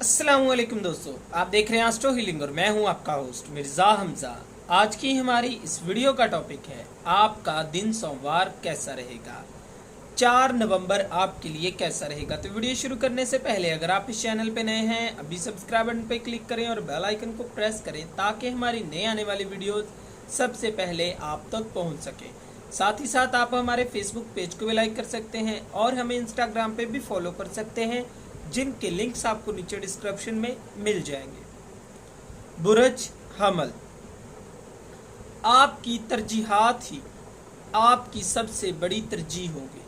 अस्सलाम वालेकुम दोस्तों, आप देख रहे हैं एस्ट्रो हीलिंग और मैं हूं आपका होस्ट मिर्ज़ा हमजा। आज की हमारी इस वीडियो का टॉपिक है आपका दिन सोमवार कैसा रहेगा। 4 नवंबर आपके लिए कैसा रहेगा। तो वीडियो शुरू करने से पहले अगर आप इस चैनल पे नए हैं अभी सब्सक्राइब बटन पे क्लिक करें और बेल आइकन को प्रेस करें ताकि हमारी नए आने वाली वीडियोस सबसे पहले आप तक पहुंच सके। साथ ही साथ आप हमारे फेसबुक पेज को भी लाइक कर सकते हैं और हमें इंस्टाग्राम पे भी फॉलो कर सकते हैं, जिनके लिंक्स आपको नीचे डिस्क्रिप्शन में मिल जाएंगे। बुरज हमल, आपकी तरजीहात ही आपकी सबसे बड़ी तरजीह होगी।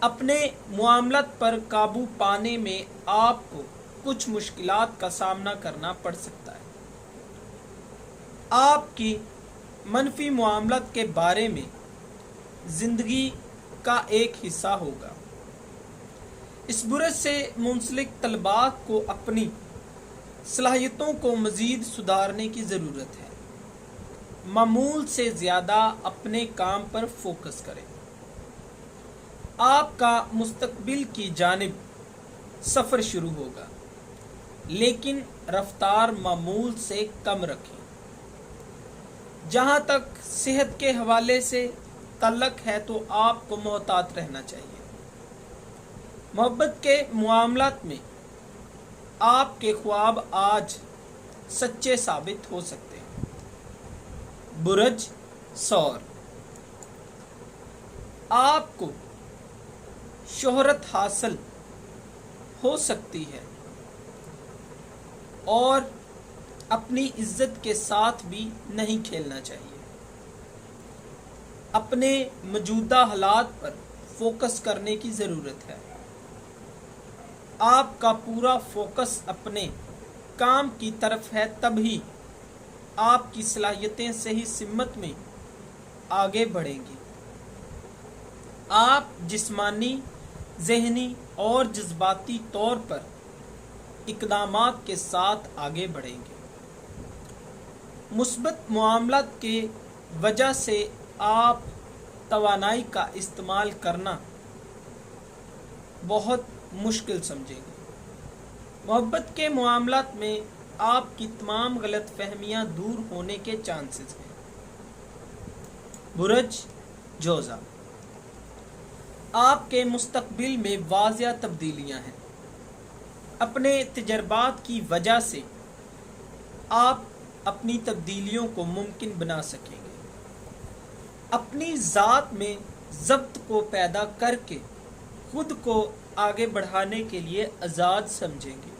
अपने मामलात पर काबू पाने में आपको कुछ मुश्किलात का सामना करना पड़ सकता है। आपकी मनफी मामलात के बारे में जिंदगी का एक हिस्सा होगा। इस बुरज से मुंसलिक तलबा को अपनी सलाहियतों को मज़ीद सुधारने की ज़रूरत है। मामूल से ज़्यादा अपने काम पर फोकस करें। आपका मुस्तकबिल की जानिब सफ़र शुरू होगा, लेकिन रफ्तार मामूल से कम रखें। जहाँ तक सेहत के हवाले से तल्लक है तो आपको मोहतात रहना चाहिए। मोहब्बत के मामलात में आपके ख्वाब आज सच्चे साबित हो सकते हैं। बुरज सौर, आपको शोहरत हासिल हो सकती है और अपनी इज्जत के साथ भी नहीं खेलना चाहिए। अपने मौजूदा हालात पर फोकस करने की ज़रूरत है। आपका पूरा फोकस अपने काम की तरफ है, तभी आपकी सलाहियतें सही सिमत में आगे बढ़ेंगी। आप जिस्मानी, ज़हनी और जज्बाती तौर पर इक़दामात के साथ आगे बढ़ेंगे। मुस्बत मामलात के वजह से आप तवानाई का इस्तेमाल करना बहुत मुश्किल समझेंगे। मोहब्बत के मामलात में आपकी तमाम गलत फहमियाँ दूर होने के चांसेस हैं। बुरज जोज़ा, आपके मुस्तकबिल में वाज़िया तब्दीलियाँ हैं। अपने तजर्बात की वजह से आप अपनी तब्दीलियों को मुमकिन बना सकेंगे। अपनी ज़ात में ज़ब्त को पैदा करके खुद को आगे बढ़ाने के लिए आज़ाद समझेंगे।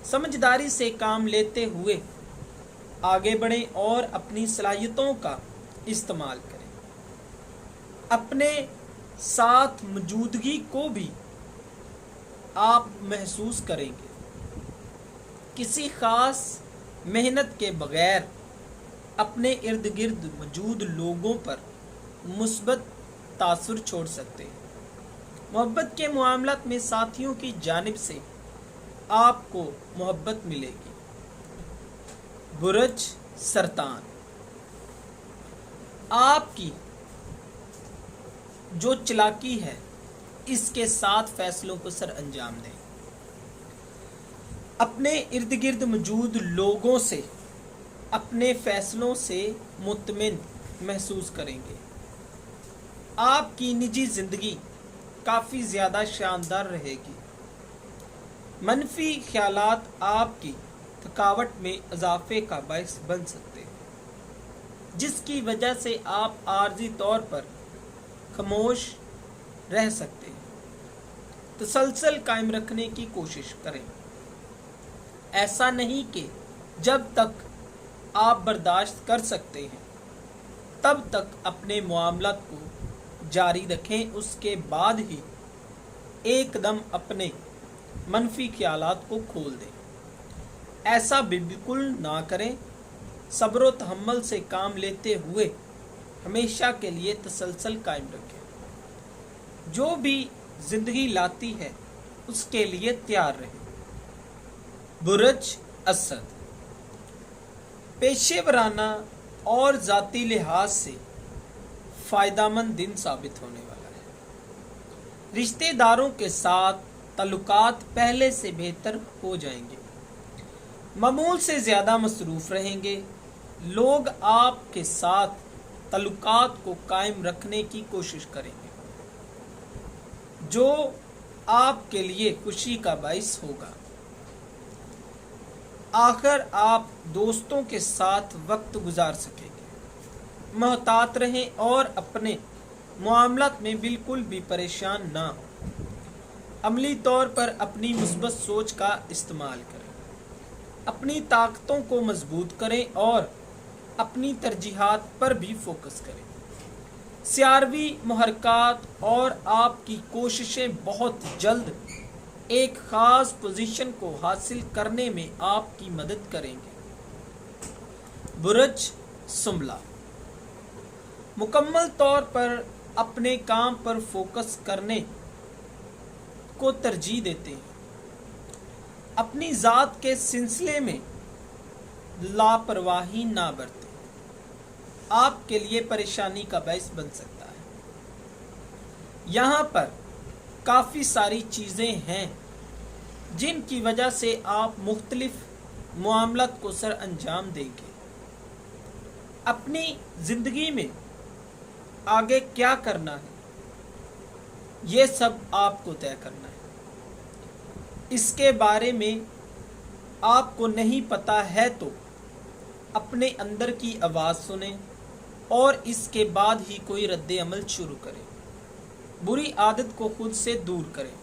समझदारी से काम लेते हुए आगे बढ़ें और अपनी सलाहियतों का इस्तेमाल करें। अपने साथ मौजूदगी को भी आप महसूस करेंगे। किसी ख़ास मेहनत के बगैर अपने इर्द गिर्द मौजूद लोगों पर मुस्बत तासुर छोड़ सकते हैं। मोहब्बत के मामलात में साथियों की जानिब से आपको मोहब्बत मिलेगी। बुरज सरतान, आपकी जो चालाकी है इसके साथ फैसलों को सर अंजाम दें। अपने इर्द गिर्द मौजूद लोगों से अपने फैसलों से मुतमिन महसूस करेंगे। आपकी निजी ज़िंदगी काफ़ी ज़्यादा शानदार रहेगी। मनफी ख्यालात आपकी थकावट में इजाफे का बायस बन सकते हैं, जिसकी वजह से आप आर्जी तौर पर खामोश रह सकते हैं। तसलसल कायम रखने की कोशिश करें। ऐसा नहीं कि जब तक आप बर्दाश्त कर सकते हैं तब तक अपने मामलात को जारी रखें, उसके बाद ही एकदम अपने मनफी ख्यालात को खोल दें। ऐसा बिल्कुल ना करें। सब्र व तहम्मुल से काम लेते हुए हमेशा के लिए तसलसल कायम रखें। जो भी जिंदगी लाती है उसके लिए तैयार रहें। बुरज असद, पेशेवराना और ज़ाती लिहाज से फ़ायदामंद दिन साबित होने वाला है। रिश्तेदारों के साथ تعلقات پہلے سے بہتر ہو جائیں گے، معمول سے زیادہ مصروف رہیں گے، لوگ آپ کے ساتھ تعلقات کو قائم رکھنے کی کوشش کریں گے جو آپ کے لیے خوشی کا باعث ہوگا۔ آخر آپ دوستوں کے ساتھ وقت گزار سکیں گے۔ محتاط رہیں اور اپنے معاملات میں بالکل بھی پریشان نہ ہوں۔ عملی طور پر اپنی مثبت سوچ کا استعمال کریں، اپنی طاقتوں کو مضبوط کریں اور اپنی ترجیحات پر بھی فوکس کریں۔ سیاروی محرکات اور آپ کی کوششیں بہت جلد ایک خاص پوزیشن کو حاصل کرنے میں آپ کی مدد کریں گے۔ برج سنبلہ مکمل طور پر اپنے کام پر فوکس کرنے کو ترجیح دیتے ہیں، اپنی ذات کے سلسلے میں لاپرواہی نہ برتیں، آپ کے لیے پریشانی کا باعث بن سکتا ہے۔ یہاں پر کافی ساری چیزیں ہیں جن کی وجہ سے آپ مختلف معاملات کو سر انجام دیں گے۔ اپنی زندگی میں آگے کیا کرنا ہے یہ سب آپ کو طے کرنا ہے۔ اس کے بارے میں آپ کو نہیں پتہ ہے تو اپنے اندر کی آواز سنیں اور اس کے بعد ہی کوئی رد عمل شروع کریں۔ بری عادت کو خود سے دور کریں،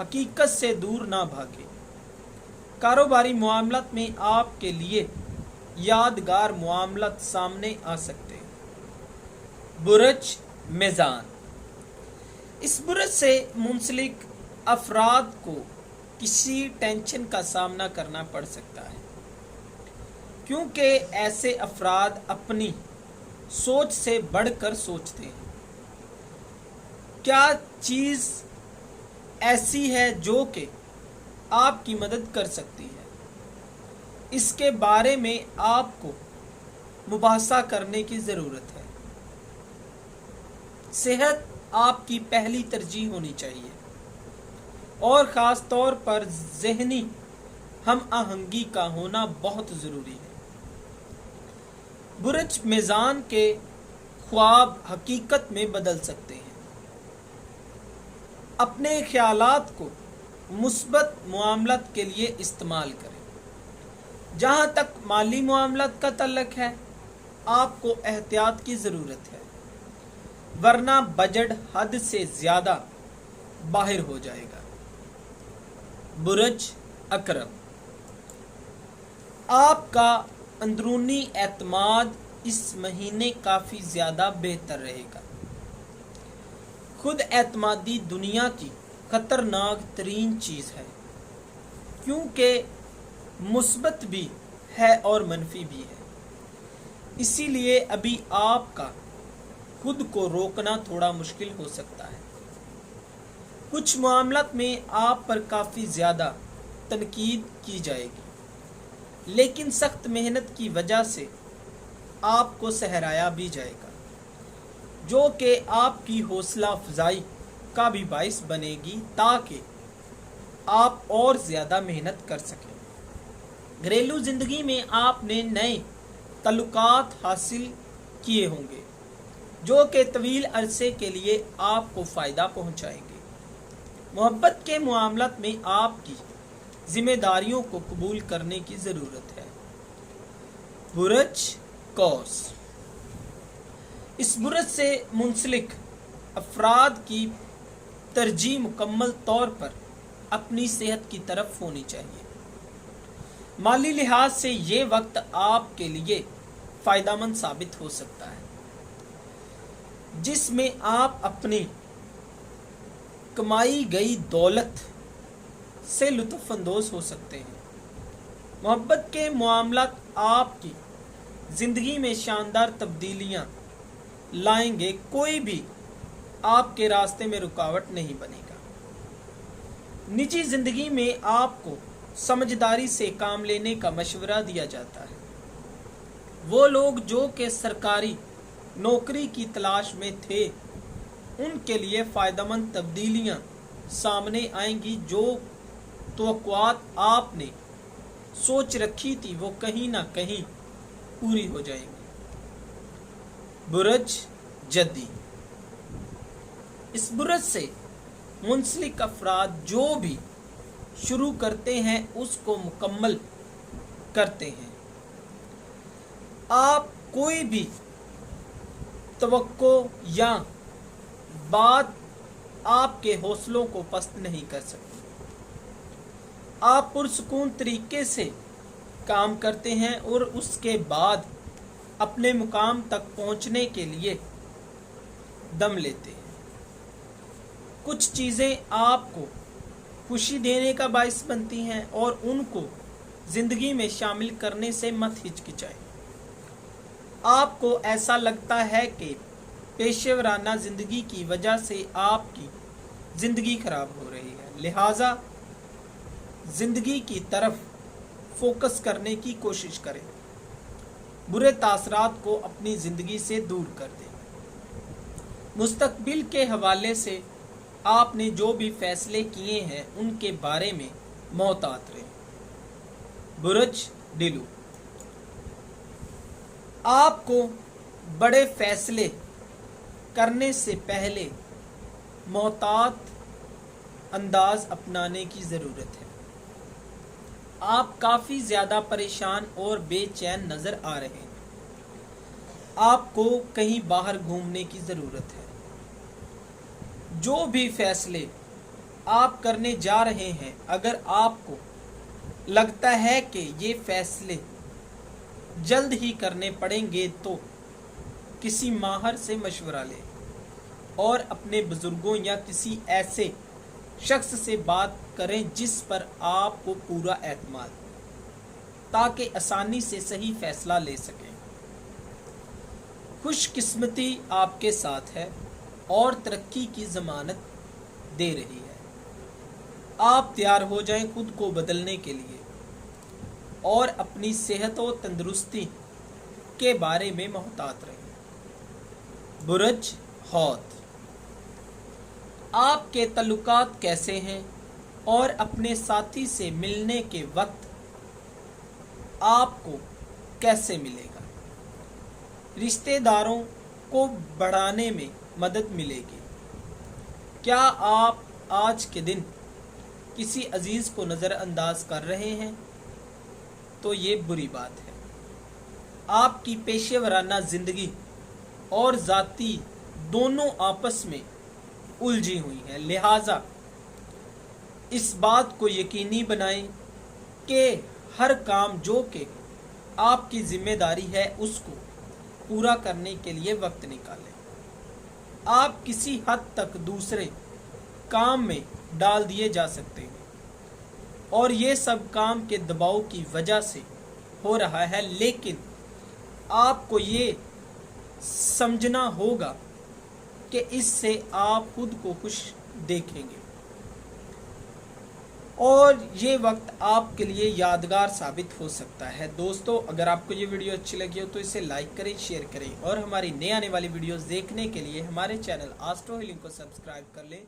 حقیقت سے دور نہ بھاگیں۔ کاروباری معاملات میں آپ کے لیے یادگار معاملات سامنے آ سکتے ہیں۔ برج میزان اس برج سے منسلک افراد کو کسی ٹینشن کا سامنا کرنا پڑ سکتا ہے، کیونکہ ایسے افراد اپنی سوچ سے بڑھ کر سوچتے ہیں۔ کیا چیز ایسی ہے جو کہ آپ کی مدد کر سکتی ہے، اس کے بارے میں آپ کو مباحثہ کرنے کی ضرورت ہے۔ صحت آپ کی پہلی ترجیح ہونی چاہیے اور خاص طور پر ذہنی ہم آہنگی کا ہونا بہت ضروری ہے۔ برج میزان کے خواب حقیقت میں بدل سکتے ہیں۔ اپنے خیالات کو مثبت معاملات کے لیے استعمال کریں۔ جہاں تک مالی معاملات کا تعلق ہے، آپ کو احتیاط کی ضرورت ہے، ورنہ بجٹ حد سے زیادہ باہر ہو جائے گا۔ برج اکرم آپ کا اندرونی اعتماد اس مہینے کافی زیادہ بہتر رہے گا۔ خود اعتمادی دنیا کی خطرناک ترین چیز ہے، کیونکہ مثبت بھی ہے اور منفی بھی ہے۔ اسی لیے ابھی آپ کا خود کو روکنا تھوڑا مشکل ہو سکتا ہے۔ کچھ معاملات میں آپ پر کافی زیادہ تنقید کی جائے گی، لیکن سخت محنت کی وجہ سے آپ کو سہرایا بھی جائے گا، جو کہ آپ کی حوصلہ افزائی کا بھی باعث بنے گی تاکہ آپ اور زیادہ محنت کر سکیں۔ گھریلو زندگی میں آپ نے نئے تعلقات حاصل کیے ہوں گے جو کہ طویل عرصے کے لیے آپ کو فائدہ پہنچائیں گے۔ محبت کے معاملات میں آپ کی ذمہ داریوں کو قبول کرنے کی ضرورت ہے۔ برج قوس اس برج سے منسلک افراد کی ترجیح مکمل طور پر اپنی صحت کی طرف ہونی چاہیے۔ مالی لحاظ سے یہ وقت آپ کے لیے فائدہ مند ثابت ہو سکتا ہے، جس میں آپ اپنی کمائی گئی دولت سے لطف اندوز ہو سکتے ہیں۔ محبت کے معاملات آپ کی زندگی میں شاندار تبدیلیاں لائیں گے، کوئی بھی آپ کے راستے میں رکاوٹ نہیں بنے گا۔ نجی زندگی میں آپ کو سمجھداری سے کام لینے کا مشورہ دیا جاتا ہے۔ وہ لوگ جو کہ سرکاری نوکری کی تلاش میں تھے، ان کے لیے فائدہ مند تبدیلیاں सामने आएंगी। जो तवक्कुआत आपने सोच रखी थी वो कहीं ना कहीं पूरी हो जाएंगी। बुरज जद्दी, इस बुरज से मुंसलिक अफराद जो भी शुरू करते हैं उसको मुकम्मल करते हैं। आप कोई भी तवक्को या बात आपके हौसलों को पस्त नहीं कर सकती। आप पुरसुकून तरीके से काम करते हैं और उसके बाद अपने मुकाम तक पहुंचने के लिए दम लेते हैं। कुछ चीज़ें आपको खुशी देने का बायस बनती हैं और उनको ज़िंदगी में शामिल करने से मत हिचकिचाएं। आपको ऐसा लगता है कि पेशेवराना ज़िंदगी की वजह से आपकी ज़िंदगी खराब हो रही है, लिहाजा ज़िंदगी की तरफ फोकस करने की कोशिश करें। बुरे तासरात को अपनी ज़िंदगी से दूर कर दें। मुस्तकबिल के हवाले से आपने जो भी फैसले किए हैं उनके बारे में मोहतात रहें। बुरज डिलू, आपको बड़े फैसले करने से पहले मोहतात अंदाज अपनाने की ज़रूरत है। आप काफ़ी ज़्यादा परेशान और बेचैन नज़र आ रहे हैं। आपको कहीं बाहर घूमने की ज़रूरत है। जो भी फैसले आप करने जा रहे हैं, अगर आपको लगता है कि ये फैसले जल्द ही करने पड़ेंगे तो किसी माहिर से मशवरा लें और अपने बुजुर्गों या किसी ऐसे शख्स से बात करें जिस पर आपको पूरा एतमाद, ताकि आसानी से सही फैसला ले सकें। खुशकिस्मती आपके साथ है और तरक्की की ज़मानत दे रही है। आप तैयार हो जाएं खुद को बदलने के लिए और अपनी सेहत और तंदुरुस्ती के बारे में मोहतात रहें। बुरज हौत, आपके तल्लुकात कैसे हैं और अपने साथी से मिलने के वक्त आपको कैसे मिलेगा? रिश्तेदारों को बढ़ाने में मदद मिलेगी। क्या आप आज के दिन किसी अजीज़ को नज़रअंदाज कर रहे हैं तो ये बुरी बात है। आपकी पेशेवराना ज़िंदगी और ज़ाती दोनों आपस में उलझी हुई हैं, लिहाजा इस बात को यकीनी बनाएं कि हर काम जो कि आपकी ज़िम्मेदारी है उसको पूरा करने के लिए वक्त निकालें। आप किसी हद तक दूसरे काम में डाल दिए जा सकते हैं और ये सब काम के दबाव की वजह से हो रहा है, लेकिन आपको ये समझना होगा कि इससे आप खुद को खुश देखेंगे और ये वक्त आपके लिए यादगार साबित हो सकता है। दोस्तों, अगर आपको ये वीडियो अच्छी लगी हो तो इसे लाइक करें, शेयर करें और हमारी नई आने वाली वीडियोस देखने के लिए हमारे चैनल एस्ट्रो हीलिंग को सब्सक्राइब कर लें।